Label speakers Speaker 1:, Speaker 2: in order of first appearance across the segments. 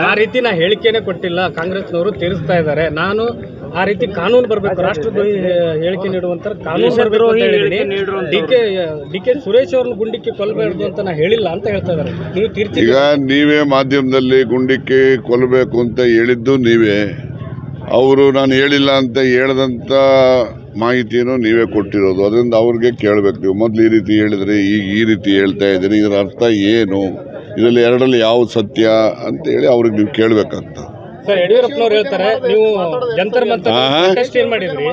Speaker 1: ಆ ರೀತಿ ನಾ ಹೇಳಿಕೆನೇ ಕೊಟ್ಟಿಲ್ಲ, ಕಾಂಗ್ರೆಸ್ನವರು ತೀರಿಸ್ತಾ ಇದ್ದಾರೆ. ನಾನು ಆ ರೀತಿ ಕಾನೂನು ಬರಬೇಕು, ರಾಷ್ಟ್ರದ್ರೋಹಿ ಹೇಳಿಕೆ ನೀಡುವಂತ ಕಾನೂನು ಬರಬೇಕು ಅಂತ ಹೇಳಿದೀನಿ. ಡಿ ಕೆ ಸುರೇಶ್ ಅವ್ರನ್ನ ಗುಂಡಿಕ್ಕಿ ಕೊಲ್ಲಬಾರ್ದು ಅಂತ ನಾ ಹೇಳಿಲ್ಲ ಅಂತ ಹೇಳ್ತಾ ಇದ್ದಾರೆ. ನೀವು ತೀರ್ಚಿ
Speaker 2: ಈಗ ನೀವೇ ಮಾಧ್ಯಮದಲ್ಲಿ ಗುಂಡಿಕ್ಕಿ ಕೊಲ್ಲಬೇಕು ಅಂತ ಹೇಳಿದ್ದು ನೀವೇ, ಅವರು ನಾನು ಹೇಳಿಲ್ಲ ಅಂತ ಹೇಳದಂತ ಮಾಹಿತಿಯನ್ನು ನೀವೇ ಕೊಟ್ಟಿರೋದು. ಅದರಿಂದ ಅವ್ರಿಗೆ ಕೇಳಬೇಕು, ನೀವು ಮೊದಲು ಈ ರೀತಿ ಹೇಳಿದ್ರಿ, ಈಗ ಈ ರೀತಿ ಹೇಳ್ತಾ ಇದ್ದೀರಿ, ಇದರ ಅರ್ಥ ಏನು, ಇದರಲ್ಲಿ ಎರಡರಲ್ಲಿ ಯಾವ್ದು ಸತ್ಯ ಅಂತ ಹೇಳಿ ಅವ್ರಿಗೆ ನೀವು ಕೇಳಬೇಕಾಗ್ತದೆ.
Speaker 1: ಸರ್, ಯಡಿಯೂರಪ್ಪನವ್ರು ಹೇಳ್ತಾರೆ ನೀವು ಜಂತರ್ ಮಂತರ್ ಪ್ರೊಟೆಸ್ಟ್ ಏನ್ ಮಾಡಿದ್ರಿ,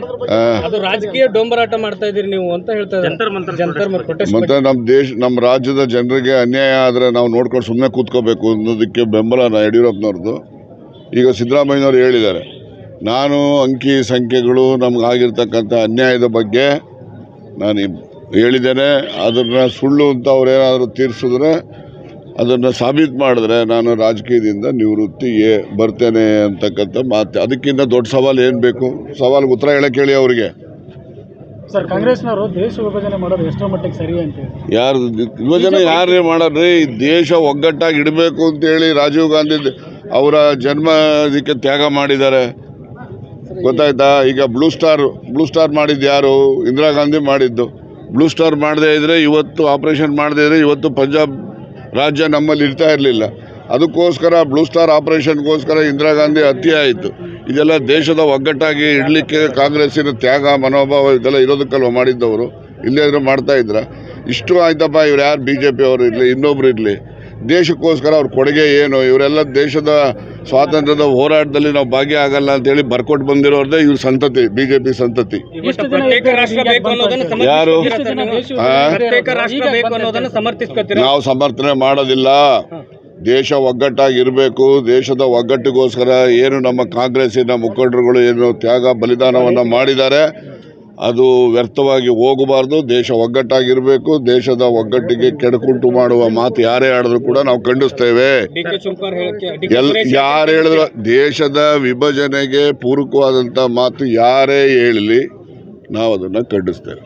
Speaker 1: ಅದು ರಾಜಕೀಯ ಡೊಂಬರಾಟ ಮಾಡ್ತಾ ಇದೀರಿ ನೀವು ಅಂತ ಹೇಳ್ತಾರೆ.
Speaker 2: ಮತ್ತೆ ನಮ್ಮ ರಾಜ್ಯದ ಜನರಿಗೆ ಅನ್ಯಾಯ ಆದ್ರೆ ನಾವು ನೋಡ್ಕೊಂಡು ಸುಮ್ಮನೆ ಕೂತ್ಕೋಬೇಕು ಅನ್ನೋದಕ್ಕೆ ಬೆಂಬಲ ಯಡಿಯೂರಪ್ಪನವ್ರದ್ದು. ಈಗ ಸಿದ್ದರಾಮಯ್ಯನವರು ಹೇಳಿದ್ದಾರೆ, ನಾನು ಅಂಕಿ ಸಂಖ್ಯೆಗಳು ನಮಗಾಗಿರ್ತಕ್ಕಂಥ ಅನ್ಯಾಯದ ಬಗ್ಗೆ ನಾನು ಹೇಳಿದ್ದೇನೆ, ಅದನ್ನು ಸುಳ್ಳು ಅಂತ ಅವ್ರೇನಾದರೂ ತೀರಿಸಿದ್ರೆ, ಅದನ್ನು ಸಾಬೀತು ಮಾಡಿದ್ರೆ ನಾನು ರಾಜಕೀಯದಿಂದ ನಿವೃತ್ತಿಗೆ ಬರ್ತೇನೆ ಅಂತಕ್ಕಂಥ ಮಾತು. ಅದಕ್ಕಿಂತ ದೊಡ್ಡ ಸವಾಲು ಏನು ಬೇಕು? ಸವಾಲಿಗೆ ಉತ್ತರ ಹೇಳಕ್ಕೆ ಹೇಳಿ ಅವರಿಗೆ.
Speaker 1: ಸರ್, ಕಾಂಗ್ರೆಸ್ನವರು ದೇಶ ವಿಭಜನೆ ಮಾಡೋದು ಎಷ್ಟರ ಮಟ್ಟಿಗೆ ಸರಿ ಅಂತ
Speaker 2: ಯಾರು ವಿಭಜನೆ ಯಾರೇ ಮಾಡೋದ್ರಿ? ದೇಶ ಒಗ್ಗಟ್ಟಾಗಿ ಇಡಬೇಕು ಅಂತೇಳಿ ರಾಜೀವ್ ಗಾಂಧಿ ಅವರ ಜನ್ಮ ಇದಕ್ಕೆ ತ್ಯಾಗ ಮಾಡಿದ್ದಾರೆ, ಗೊತ್ತಾಯ್ತಾ? ಈಗ ಬ್ಲೂ ಸ್ಟಾರ್ ಮಾಡಿದ್ದು ಯಾರು? ಇಂದಿರಾ ಗಾಂಧಿ ಮಾಡಿದ್ದು. ಬ್ಲೂ ಸ್ಟಾರ್ ಮಾಡದೇ ಇದ್ರೆ ಇವತ್ತು, ಆಪರೇಷನ್ ಮಾಡದೇ ಇದ್ರೆ ಇವತ್ತು ಪಂಜಾಬ್ ರಾಜ್ಯ ನಮ್ಮಲ್ಲಿ ಇರ್ತಾ ಇರಲಿಲ್ಲ. ಅದಕ್ಕೋಸ್ಕರ ಬ್ಲೂ ಸ್ಟಾರ್ ಆಪರೇಷನ್ಗೋಸ್ಕರ ಇಂದಿರಾ ಗಾಂಧಿ ಹತ್ಯೆ ಆಯಿತು. ಇದೆಲ್ಲ ದೇಶದ ಒಗ್ಗಟ್ಟಾಗಿ ಇಡಲಿಕ್ಕೆ ಕಾಂಗ್ರೆಸ್ಸಿನ ತ್ಯಾಗ ಮನೋಭಾವ ಇದೆಲ್ಲ ಇರೋದಕ್ಕಲ್ವ ಮಾಡಿದ್ದವರು. ಇಲ್ಲೇ ಇದ್ರೆ ಮಾಡ್ತಾ ಇದ್ರ? ಇಷ್ಟು ಆಯ್ತಪ್ಪ, ಇವ್ರು ಯಾರು BJP ಅವರು ಇರಲಿ, ಇನ್ನೊಬ್ರು ಇರಲಿ, ದೇಶಕ್ಕೋಸ್ಕರ ಅವ್ರ ಕೊಡುಗೆ ಏನು? ಇವರೆಲ್ಲ ದೇಶದ ಸ್ವಾತಂತ್ರ್ಯದ ಹೋರಾಟದಲ್ಲಿ ನಾವು ಭಾಗಿಯಾಗಲ್ಲ ಅಂತೇಳಿ ಬರ್ಕೊಟ್ಟು ಬಂದಿರೋದೇ ಇವ್ರ ಸಂತತಿ, BJP ಸಂತತಿ. ಯಾರು ನಾವು ಸಮರ್ಥನೆ ಮಾಡೋದಿಲ್ಲ. ದೇಶ ಒಗ್ಗಟ್ಟಾಗಿರಬೇಕು. ದೇಶದ ಒಗ್ಗಟ್ಟಿಗೋಸ್ಕರ ಏನು ನಮ್ಮ ಕಾಂಗ್ರೆಸ್ಸಿನ ಮುಖಂಡರುಗಳು ಏನು ತ್ಯಾಗ ಬಲಿದಾನವನ್ನು ಮಾಡಿದ್ದಾರೆ, ಅದು ವ್ಯರ್ಥವಾಗಿ ಹೋಗಬಾರ್ದು. ದೇಶ ಒಗ್ಗಟ್ಟಾಗಿರಬೇಕು. ದೇಶದ ಒಗ್ಗಟ್ಟಿಗೆ ಕೆಡಕುಂಟು ಮಾಡುವ ಮಾತು ಯಾರೇ ಆಡಿದ್ರು ಕೂಡ ನಾವು ಖಂಡಿಸ್ತೇವೆ. ಯಾರು ಹೇಳಿದ್ರು ದೇಶದ ವಿಭಜನೆಗೆ ಪೂರಕವಾದಂಥ ಮಾತು ಯಾರೇ ಹೇಳಲಿ, ನಾವು ಅದನ್ನು ಖಂಡಿಸ್ತೇವೆ.